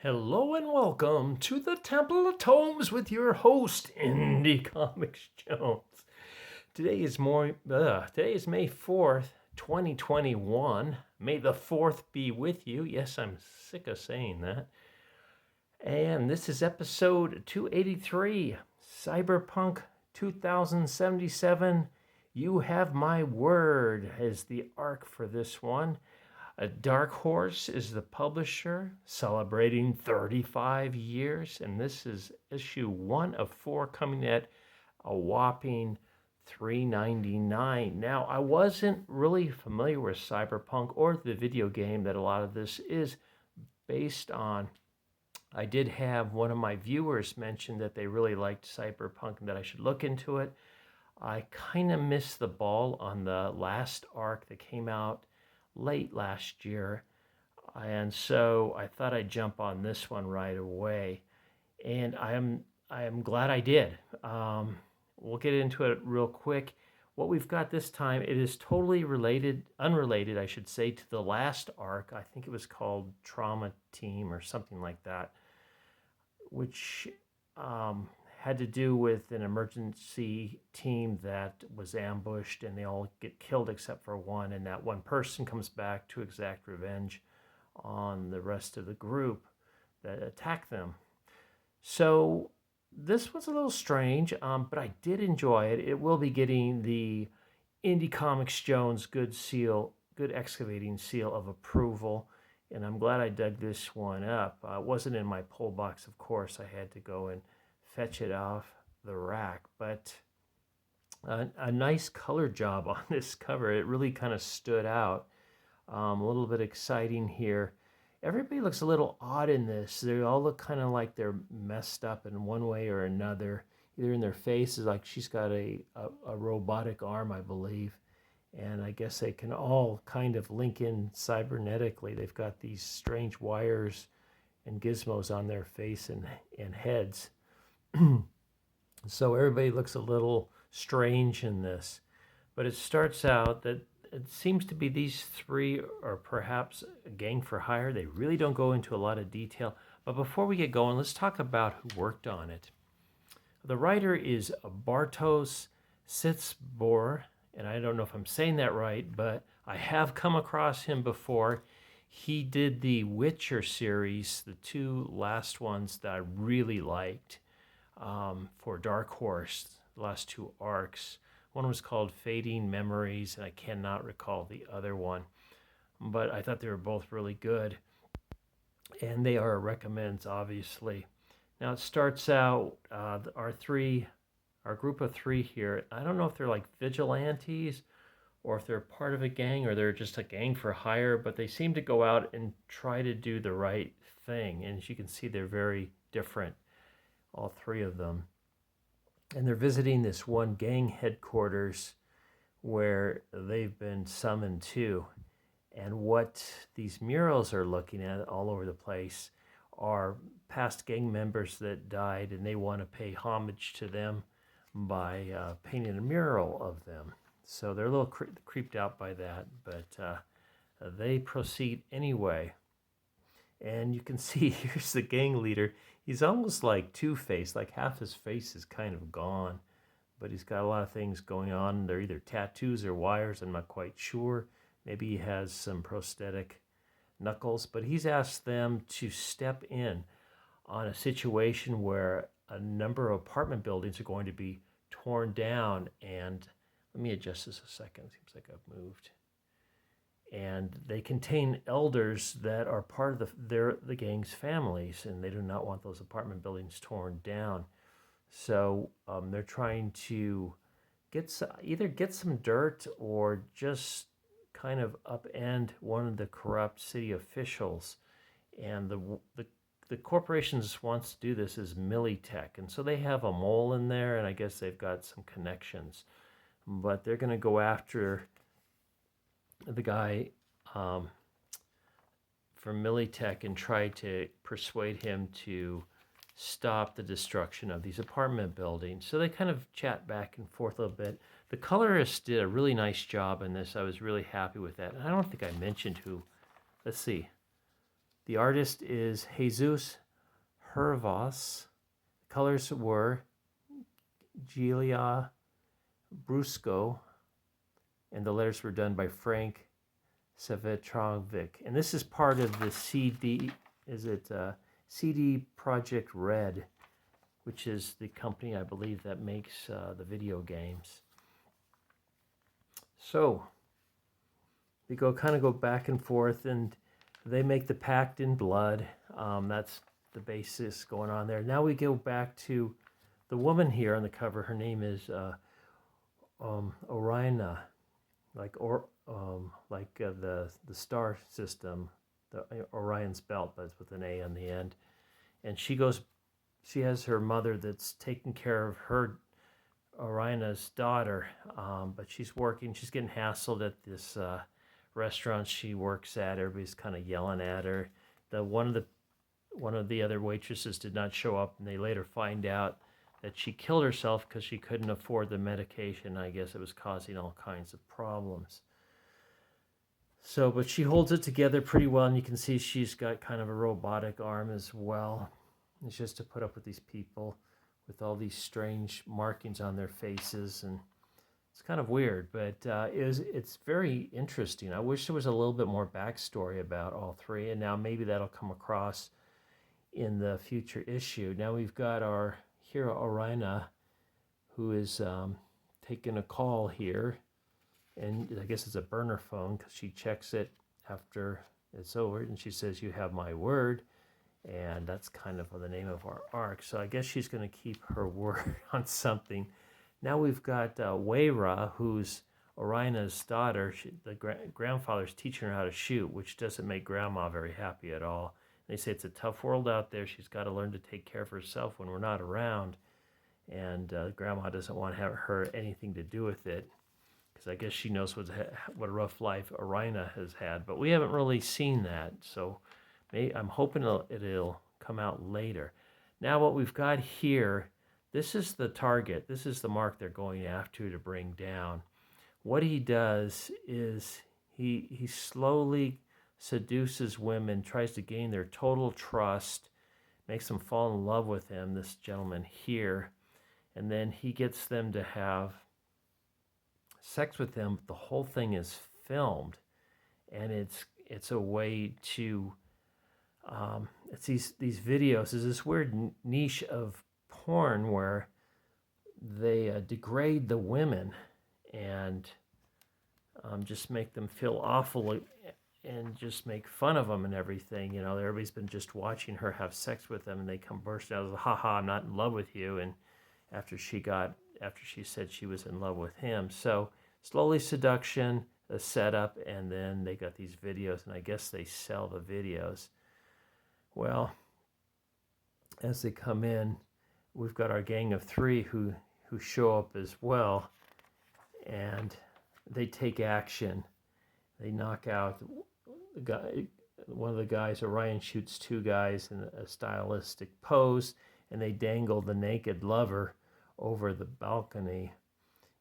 Hello and welcome to the Temple of Tomes with your host, Indie Comics Jones. Today is May 4th, 2021. May the 4th be with you. Yes, I'm sick of saying that. And this is episode 283, Cyberpunk 2077. You Have My Word is the arc for this one. Dark Horse is the publisher, celebrating 35 years, and this is issue 1 of 4, coming at a whopping $3.99. Now, I wasn't really familiar with Cyberpunk or the video game that a lot of this is based on. I did have one of my viewers mention that they really liked Cyberpunk and that I should look into it. I kind of missed the ball on the last arc that came out late last year, and so I thought I'd jump on this one right away, and I am glad I did. We'll get into it real quick. What we've got this time, it is totally unrelated, I should say, to the last arc. I think it was called Trauma Team or something like that, which had to do with an emergency team that was ambushed and they all get killed except for one, and that one person comes back to exact revenge on the rest of the group that attacked them. So this was a little strange, but I did enjoy it. It will be getting the Indie Comics Jones good excavating seal of approval, and I'm glad I dug this one up. It wasn't in my pull box, of course. I had to go and fetch it off the rack, but a nice color job on this cover. It really kind of stood out. A little bit exciting here. Everybody looks a little odd in this. They all look kind of like they're messed up in one way or another, either in their faces, like she's got a robotic arm, I believe, and I guess they can all kind of link in cybernetically. They've got these strange wires and gizmos on their face and heads. So everybody looks a little strange in this, but it starts out that it seems to be these three are perhaps a gang for hire. They really don't go into a lot of detail, but before we get going, let's talk about who worked on it. The writer is BartoszSztybor, and I don't know if I'm saying that right, but I have come across him before. He did the Witcher series, the two last ones that I really liked. For Dark Horse, the last two arcs. One was called Fading Memories, and I cannot recall the other one, but I thought they were both really good, and they are recommends, obviously. Now it starts out, our group of three here, I don't know if they're like vigilantes or if they're part of a gang or they're just a gang for hire, but they seem to go out and try to do the right thing, and as you can see, they're very different, all three of them. And they're visiting this one gang headquarters where they've been summoned to. And what these murals are looking at all over the place are past gang members that died, and they want to pay homage to them by painting a mural of them. So they're a little creeped out by that, but they proceed anyway. And you can see here's the gang leader. He's almost like Two-Face, like half his face is kind of gone, but he's got a lot of things going on. They're either tattoos or wires, I'm not quite sure. Maybe he has some prosthetic knuckles, but he's asked them to step in on a situation where a number of apartment buildings are going to be torn down. And let me adjust this a second. Seems like I've moved. And they contain elders that are part of the gang's families, and they do not want those apartment buildings torn down. So they're trying to either get some dirt or just kind of upend one of the corrupt city officials. And the corporation that wants to do this is Militech, and so they have a mole in there, and I guess they've got some connections. But they're going to go after the guy from Militech and try to persuade him to stop the destruction of these apartment buildings. So they kind of chat back and forth a little bit. The colorist did a really nice job in this. I was really happy with that. And I don't think I mentioned who. Let's see. The artist is Jesus Hervas. The colors were Giulia Brusco, and the letters were done by Frank Savetrovic. And this is part of the CD, CD Projekt Red, which is the company, I believe, that makes the video games. So they kind of go back and forth, and they make the pact in blood. That's the basis going on there. Now we go back to the woman here on the cover. Her name is Oriana, like the star system, the Orion's belt, but it's with an A on the end. And she has her mother that's taking care of her Oriana's daughter, but she's getting hassled at this restaurant she works at. Everybody's kind of yelling at her. One of the other waitresses did not show up, and they later find out that she killed herself because she couldn't afford the medication. I guess it was causing all kinds of problems. So, but she holds it together pretty well, and you can see she's got kind of a robotic arm as well. It's just to put up with these people with all these strange markings on their faces, and it's kind of weird, but it's very interesting. I wish there was a little bit more backstory about all three, and now maybe that'll come across in the future issue. Now we've got our hero Oriana, who is taking a call here, and I guess it's a burner phone because she checks it after it's over, and she says, "You have my word." And that's kind of the name of our arc. So I guess she's going to keep her word on something. Now we've got Weira, who's Oriana's daughter. The grandfather's teaching her how to shoot, which doesn't make Grandma very happy at all. They say it's a tough world out there. She's got to learn to take care of herself when we're not around. And Grandma doesn't want to have her anything to do with it, because I guess she knows what a rough life Oriana has had. But we haven't really seen that, so I'm hoping it'll come out later. Now what we've got here, this is the target. This is the mark they're going after to bring down. What he does is he slowly seduces women, tries to gain their total trust, makes them fall in love with him, this gentleman here, and then he gets them to have sex with him. The whole thing is filmed, and it's a way to it's these videos. There's this weird niche of porn where they degrade the women and just make them feel awful and just make fun of them and everything. You know, everybody's been just watching her have sex with them, and they come burst out of, "Ha, I'm not in love with you." And after she said she was in love with him. So slowly seduction, a setup, and then they got these videos, and I guess they sell the videos. Well, as they come in, we've got our gang of three who show up as well, and they take action. They knock out the guy. One of the guys, Orion, shoots two guys in a stylistic pose, and they dangle the naked lover over the balcony,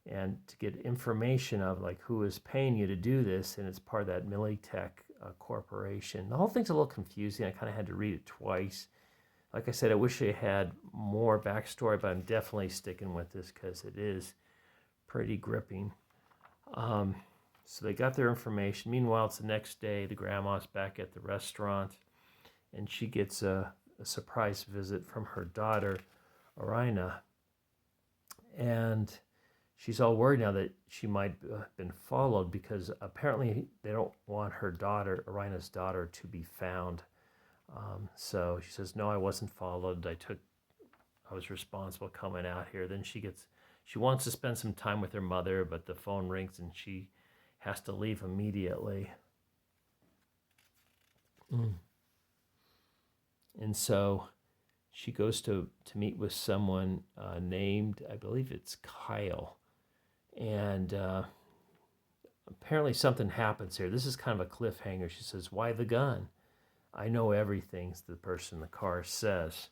and to get information of like who is paying you to do this, and it's part of that Militech corporation. The whole thing's a little confusing. I kind of had to read it twice. Like I said, I wish I had more backstory, but I'm definitely sticking with this because it is pretty gripping. So they got their information. Meanwhile, it's the next day. The grandma's back at the restaurant, and she gets a surprise visit from her daughter, Oriana. And she's all worried now that she might have been followed, because apparently they don't want her daughter, Oriana's daughter, to be found. So she says, "No, I wasn't followed. I was responsible coming out here." Then she wants to spend some time with her mother, but the phone rings and she has to leave immediately. And so she goes to meet with someone named, I believe it's Kyle. And apparently something happens here. This is kind of a cliffhanger. She says, "Why the gun? I know everything," the person in the car says.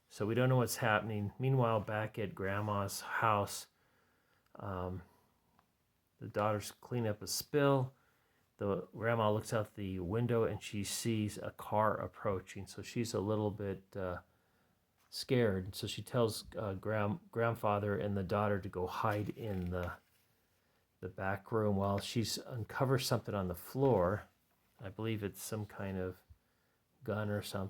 So we don't know what's happening. Meanwhile, back at Grandma's house, the daughters clean up a spill. the grandma looks out the window and she sees a car approaching. So she's a little bit scared. So she tells grandfather and the daughter to go hide in the back room while she's uncovers something on the floor. I believe it's some kind of gun or something.